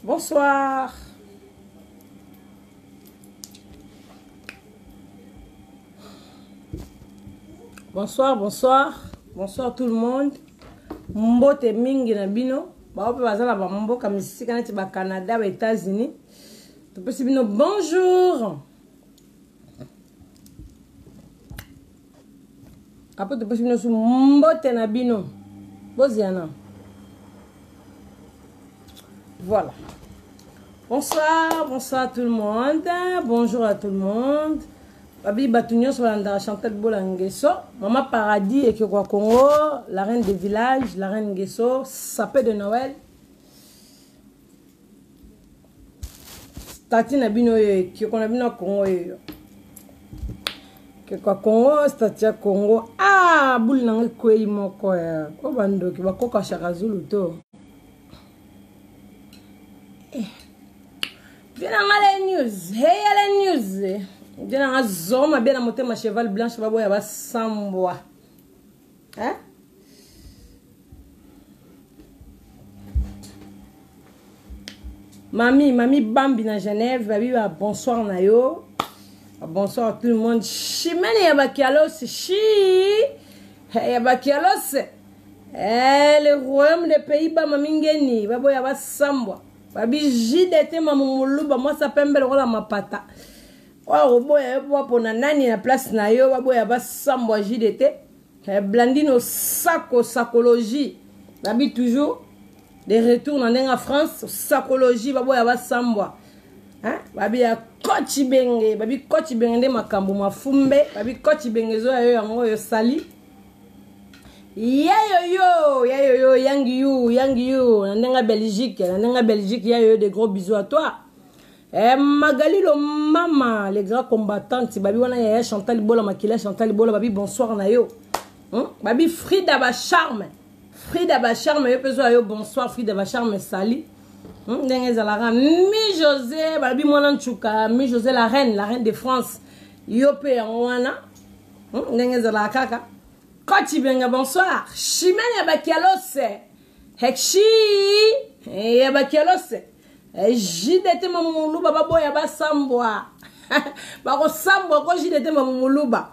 Bonsoir. Bonsoir, bonsoir. Bonsoir tout le monde. Mbote mingi na bino. Ba ope bazala ba mboka misika neti ba Canada, ba États-Unis. To pesi bino bonjour. Après to pesi bino su mbote na bino. Boziana. Voilà. Bonsoir, bonsoir tout le monde. Bonjour à tout le monde. Babi Batunion sur la Chantal Bolangeso. Maman Paradis et Kyokwa Congo, la reine des villages, la reine Ngeso, sapé de Noël. Stati Nabino Kyokwa Nabino Congo. Kyokwa Congo, Stati Congo. Ah, boule nange kwei moko ya. Obando ki bakoka Shakazulu to. Viens dans les news. Hey, les news. Viens dans la zone. Bien monter ma cheval blanche. Babo yaba samboa. Hein? Mami Bambi na Genève. Babi ba bonsoir na yo. Bonsoir à tout le monde. Chimene yaba kialos. Yaba kialos. Le royaume des Pays-Bas mamingeni. Babo yaba samboa. Babi JDT mamumuluba moi ça pembe la mapata. Oh boya pona nani na place na yo baboya ba sambo JDT. Blandino sacologie. Babi toujours des retours en France sacologie baboya ba sambo. Hein? Babi ya coach benge, babi coach benge makambo mafumbe, babi coach benge zo yo yango yo sali. Yayo yangi you nandenga Belgique yayo des gros bisous à toi. Magali lo mama les grands combattants babi wana yaya Chantal Bola makila Chantal Bola babi bonsoir na yo. Babi Frida Bacharme yo peso yo bonsoir Frida Bacharme sali. Ndenge zalara mi José babi mwana nchuka mi José la reine de France yo pe wana. Ndenge zala kaka. Koti benga bonsoir. Chimene yabakialose. Hekshi. Yabakialose. JDT mamumuluba babo yabasambwa. Bako sambwa ko JDT mamumuluba.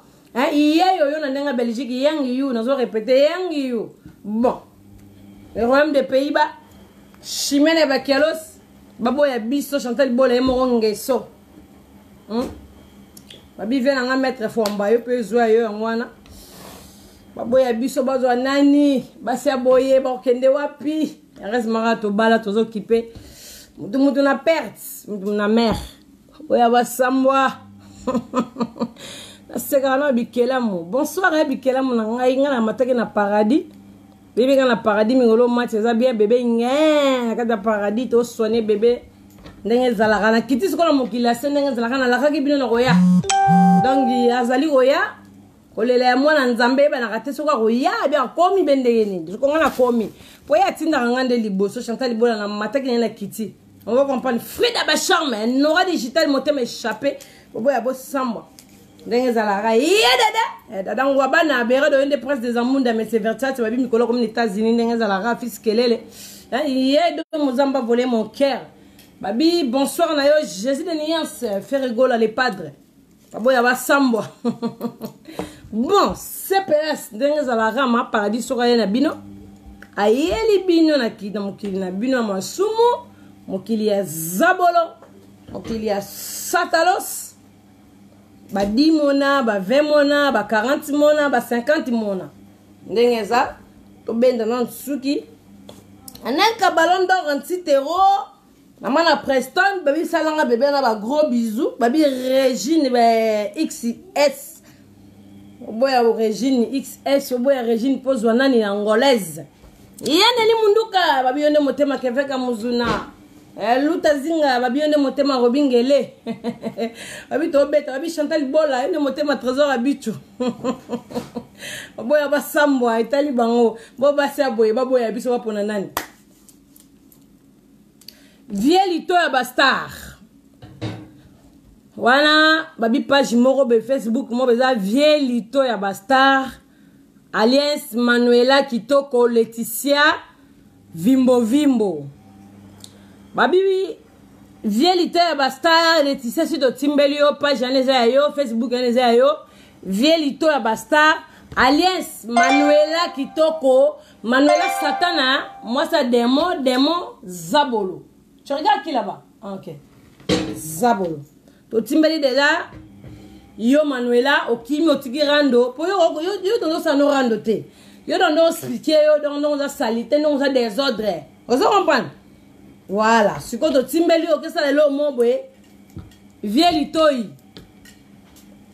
Iyeyo yo na ndenga Belgique yangi you nazo répéter yangi you. Bon. Le royaume des Pays-Bas. Chimene yabakialose. Babo yabiso Chantal Bola Ngeso. Babi vient nga mettre fomba yo pe zo yo ngwana. Baboya biso bazo nani basi aboye ba kende wapi reste marato bala tozo kipe mutu na perte mutu na mer boya basambwa na sekana bikelamu bonsoir bikelamu na ngai ngana matake na paradis bébé na paradis mingolo match za bien bébé ngé kata paradis to soigner bébé ndenge zalaka na kiti sikola mokila ndenge zalaka na lakaki bino na roya donc azali roya olela mwana nzambe ba na kateso kwa roya bia komi bendeni ko ngana komi po ya tinda ngande liboso Chantal Bola na mataki na kiti on va comprendre Frida Bacharme n'aura digital motem échappé bobo ya boss samba ndenge zalaka dada ngwa bana bere de ende presse des amunda mais c'est vertical babi mikolo comme les États-Unis ndenge zalaka fiskelele yedo mozamba voler mon cœur babi bonsoir na yo Jésus de Niance fait rigoler les padres bobo ya basamba. Bon, CPS ndenge zalaka ma paradis soka na bino ayeli bino na kida mokili na bino masumu mokili ya zabolo mokili ya satalos ba 10 mona ba 20 mona ba 40 mona ba 50 mona ndenge za to benda na tsuki anaka ballon d'or antitero maman na Preston babi salanga bébé na ba gros bisous babi Régine ba XS Oboya Régine XS oboya Régine pozwa nani angolaise. Yene li munduka babi yone motema keveka muzuna. luta zinga babi onde motema robingele babi to beta babi Chantal Bola onde motema trésor abitu boya basambwa itali bango bo basia boye baboya biso bapona nani vie lito ya bastar wana babi page moko be Facebook mo beza vie lito ya bastar Alliance Manuela Kitoko Laetitia Vimbo Vimbo babi vie lito ya bastar Laetitia sito timbelio page aneza yo Facebook aneza yo vie lito ya bastar Alliance Manuela Kitoko Manuela Satana moi ça démon Zabolo. Tu regardes qui là-bas? Ah, ok. Zabolo. To timbeli déjà yo Manuela okimi otiki rando po yo dondo sa no rando te. Yo dondo expliquer yo dondo za salite non za désordre. Vous comprenez? Voilà, ce que to timbeli o que ça le mo boye vie litoi.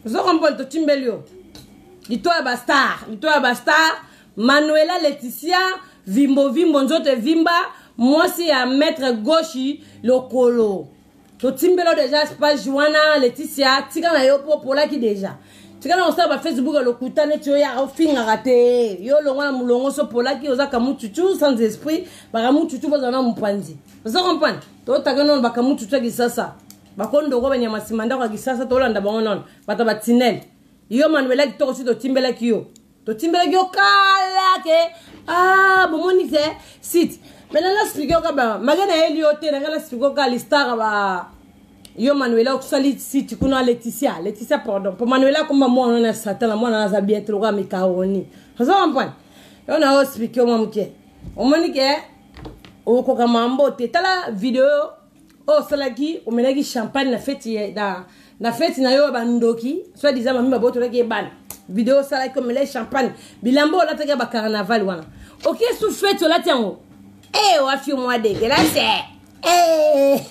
Vous comprenez to timbeli yo. Lito ya bastar Manuela Laetitia Vimbo Vimbo nzote vimba mwasi ya maître gauche lokolo to timbelo déjà pas Joana Laetitia tika na yo popola ki déjà tika na osaba Facebook lokutane tio ya ofinga raté yo longwa mulongo so pola ki ozaka mututu sans esprit baka mututu bazana mpanzi vous comprenez to tagano baka mututu ki sasa bakondo ko banya masimanda ko ki sasa to landa bango non bata batinel yo Manuela Kitoko si to timbela ki yo kala ke bomoni ke site maintenant la expliquer ka ba magana elio te na la expliquer ka listar ba yo Manuela okusali site kuna Laetitia pardon pour Manuela comme moi on a Satan moi na zabiet lo ka mikaoni vous comprenez yo na expliquer moi mke omoni ke o ko ka mambo te tala vidéo o salaki o menaki champagne na fête na fête na yo bandoki soit disant mami baboto laki ban vidéo ça like comme les champagne bilambo la teka ba carnaval wana OK sous fête la tiango wa fi moi de là c'est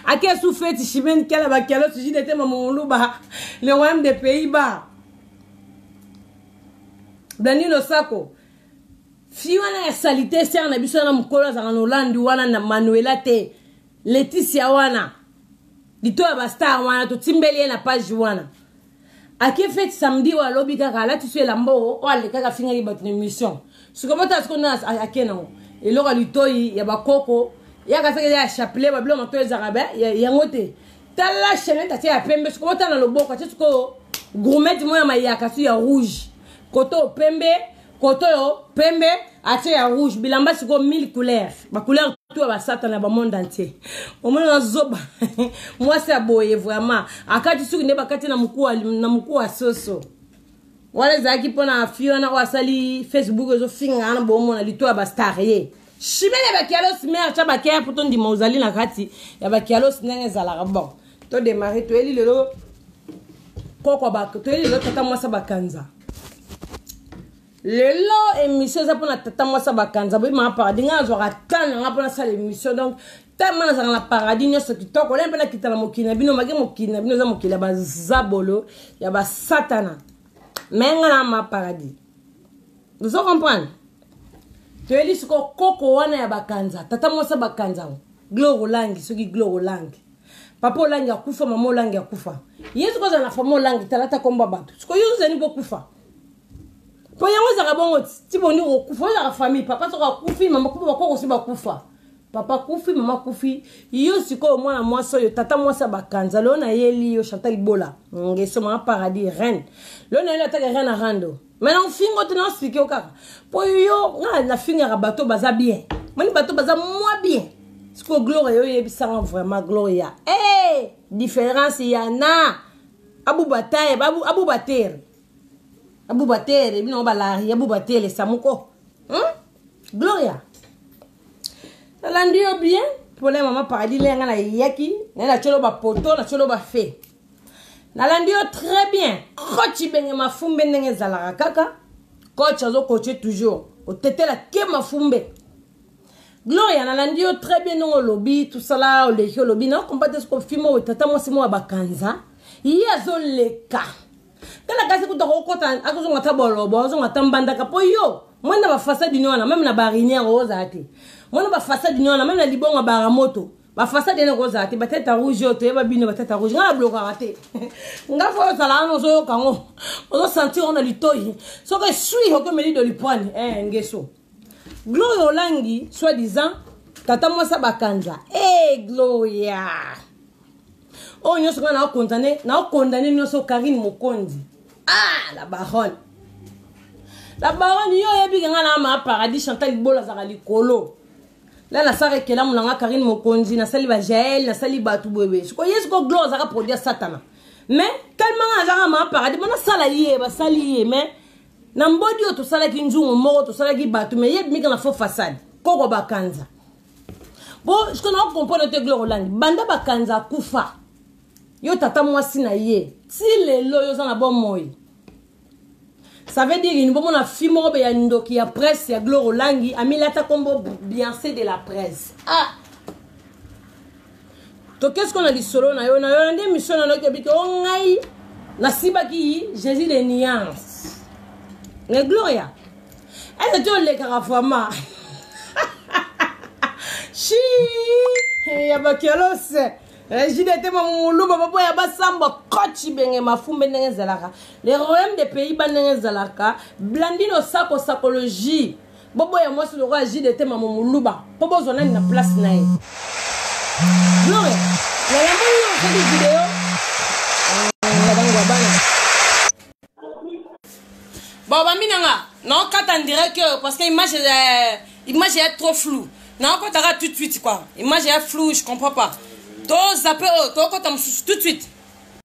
ake sous fête chimene kala ba kalo suji de maman luba le royaume des Pays-Bas Danilo Sako fi wana ya salité ser na biso na mukolo za Hollande wana na Manuela te Laetitia wana lito ya bastar wana to timbeli na page wana ake fait samedi wa lobi kaka la tu sais lambo o ale kaka finga li batne mission ce comment est-ce qu'on a ake na et lo litoi ya bakoko ya ka seke ya chapelet ba blo moto ezarabe ya ngote tala chaîne ta ya pembe ce comment na loboko tu ko gourmet mo ya mayaka su ya rouge koto pembe koto yo pembe atie ya rouge bilamba siko 1000 couleurs ba couleur tout ba satana ba monde entier au moins zoba moi c'est boye vraiment akati suku ne bakati na mkuu wa soso wale zaki pona fiona wasali Facebook zo finga na bomo na lito ba star ye shimene ba kialo smer cha ba kia poto ndi mauzali na kati ya ba kialo sinenge zala bon to démarrer to eli lelo koko ba to eli lelo tata mwasa bakanza lelo émission za pona tata mwasa bakanza bo ma paradis nga zo ratana nga pona sa l'émission donc tellement za na paradis nyoso kitoko lembe na kitala mokina bino mage mokina bino za mokila ba zabolo ya ba satana menga na ma paradis vous comprenez to eli siko koko wana ya bakanza tata mwasa bakanza gloro langi soki gloro langi papa langi akufa mama langi akufa yesu ko za na famo langi talata komba bato siko yuze ni bokufa po yango za bongo ti boni okufa za famille papa soka kufi mama kufa ko si bakufa papa kufi mama kufi yo siko mwana mwaso yo tata mwasa bakanza lo na yeli yo Chantal Bola ngeso ma paradis reine lo na yeli ta reine rando maintenant fingo te na expliquer okaka po yo na finga bato baza bien mani bato baza moins bien siko gloire yo yebisanga vraiment gloria différence ya na abu bataye abu batere Abu Batere, bino balari, Abu Batere, Samuko. Gloria. Nalandio bien, pour les mamans paradis, les ngana yaki, na cholo ba poto, na cholo ba fe. Nalandio très bien. Coach benge mafumbe ndenge zalaka kaka. Coach azo coacher toujours. O tete la ke mafumbe. Gloria nalandio très bien non lobby, tout ça là, o leki lobby, na compate ce ko fimo o tata mo simo bakanza. Yazo leka. Kala kasi kutoko kota akuzo ngata bolobo azo ngata mbanda kapo yo mwana ba façade ni wana même na barinière oza ati Moi ba façade ni on a même la libonga baramoto. Ba façade ne koza te ba tête rouge yo te ba bino ba tête rouge. Nga bloquer raté. Nga fo sala no so kango. On sentir on a litoyi. So que suis ko me li de lipwane ngeso. Gloria Olangi soi-disant tata moi sa bakanja. Gloria. Oh nyoso na condamné nyoso Karine Mokondi. La baronne. La baronne yo yebi nga na ma paradis Chantal Bola za likolo. Là na sare ke la mulanga Karine Mokondi na sali ba Jaël na sali ba tout bébé. Ko yesko Gloria za produire satana. Mais tellement za ma paradis bona sala yé ba sali yé mais na mbodi yo to sala ki njungu moko to sala ki batu mais yebi mi kana fo façade. Koko bakanza. Bon, je connais comprendre te Gloria Olangi. Banda bakanza kufa. Yo tata mwasi na ye. Si le lo yo na bon moy. Ça veut dire une bonne fille mo be ya ndoki ya presse ya Gloria Olangi amilata kombo Beyoncé de la presse. To qu'est-ce qu'on a dit solo na yo ndé mission na no ke biko ngai na sibaki Jésus les nuances. Mais Gloria. Elle te le carafama. Chi ya bakelos. J'étais mon loup, papa, ya basamba, kochi benge mafumbe nenge zalaka. Les royaumes des pays banenge zalaka, blandino sako sakologie. Bobo ya moi sur le roi j'étais mon louba. Bobo zona na place na ye. Gloria, la yamoni on fait des vidéos. Bon, bah minanga, non quand on dirait que parce que l'image est trop floue. Non quand t'arrêtes tout de suite quoi. L'image est floue, je comprends pas. Toi, ça peut, toi, quand tout de suite.